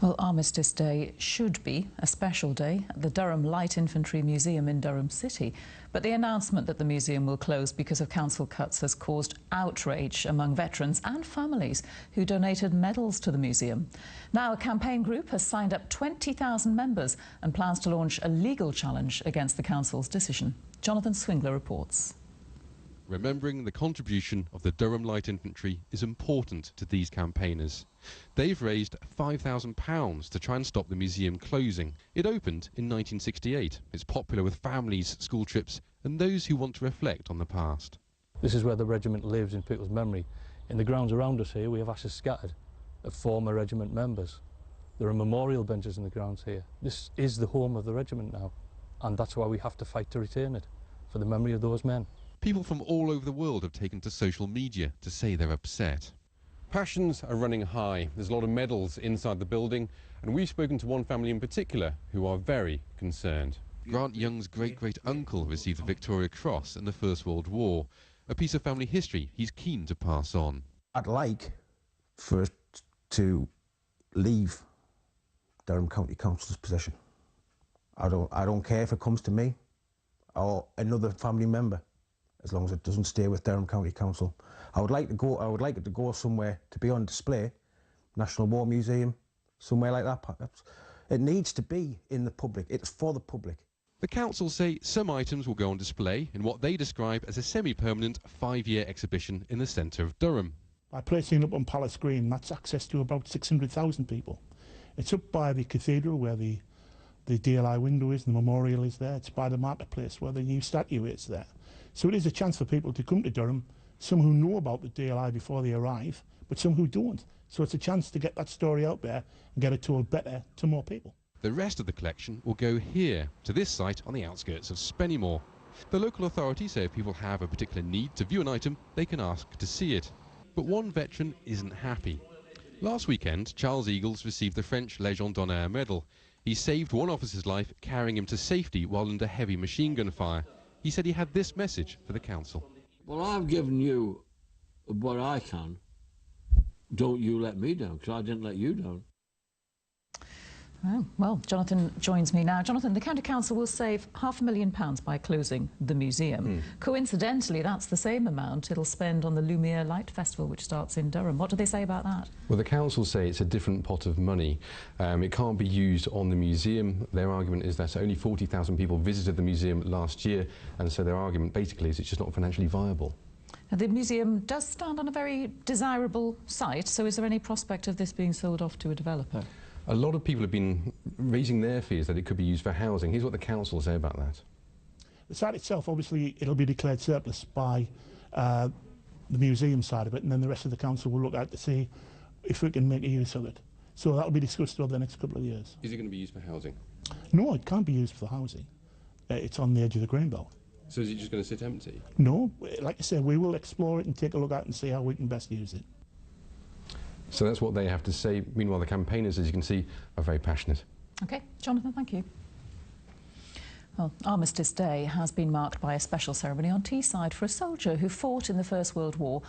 Well, Armistice Day should be a special day at the Durham Light Infantry Museum in Durham City. But the announcement that the museum will close because of council cuts has caused outrage among veterans and families who donated medals to the museum. Now, a campaign group has signed up 20,000 members and plans to launch a legal challenge against the council's decision. Jonathan Swingler reports. Remembering the contribution of the Durham Light Infantry is important to these campaigners. They've raised £5,000 to try and stop the museum closing. It opened in 1968. It's popular with families, school trips and those who want to reflect on the past. This is where the regiment lives in people's memory. In the grounds around us here we have ashes scattered of former regiment members. There are memorial benches in the grounds here. This is the home of the regiment now, and that's why we have to fight to retain it, for the memory of those men. People from all over the world have taken to social media to say they're upset. Passions are running high. There's a lot of medals inside the building, and we've spoken to one family in particular who are very concerned. Grant Young's great-great-uncle received the Victoria Cross in the First World War, a piece of family history he's keen to pass on. I'd like for it to leave Durham County Council's possession. I don't care if it comes to me or another family member, as long as it doesn't stay with Durham County Council. I would like it to go somewhere to be on display, National War Museum, somewhere like that. It needs to be in the public. It's for the public. The council say some items will go on display in what they describe as a semi-permanent 5-year exhibition in the centre of Durham. By placing it up on Palace Green, that's access to about 600,000 people. It's up by the cathedral where the DLI window is, the memorial is there. It's by the marketplace where the new statue is there. So it is a chance for people to come to Durham, some who know about the DLI before they arrive, but some who don't. So it's a chance to get that story out there and get it told better to more people. The rest of the collection will go here, to this site on the outskirts of Spennymoor. The local authorities say if people have a particular need to view an item, they can ask to see it. But one veteran isn't happy. Last weekend, Charles Eagles received the French Légion d'honneur medal. He saved one officer's life, carrying him to safety while under heavy machine gun fire. He said he had this message for the council. Well, I've given you what I can. Don't you let me down, because I didn't let you down. Oh, well, Jonathan joins me now. Jonathan, the County Council will save £500,000 by closing the museum. Coincidentally, that's the same amount it'll spend on the Lumiere Light Festival, which starts in Durham. What do they say about that? Well, the council say it's a different pot of money. It can't be used on the museum. Their argument is that only 40,000 people visited the museum last year, and so their argument basically is it's just not financially viable. Now, the museum does stand on a very desirable site, so is there any prospect of this being sold off to a developer? A lot of people have been raising their fears that it could be used for housing. Here's what the council say about that. The site itself, obviously, it'll be declared surplus by the museum side of it, and then the rest of the council will look out to see if we can make a use of it. So that'll be discussed over the next couple of years. Is it going to be used for housing? No, it can't be used for housing. It's on the edge of the grain belt. So is it just going to sit empty? No, like I said, we will explore it and take a look at it and see how we can best use it. So that's what they have to say. Meanwhile, the campaigners, as you can see, are very passionate. OK, Jonathan, thank you. Well, Armistice Day has been marked by a special ceremony on Teesside for a soldier who fought in the First World War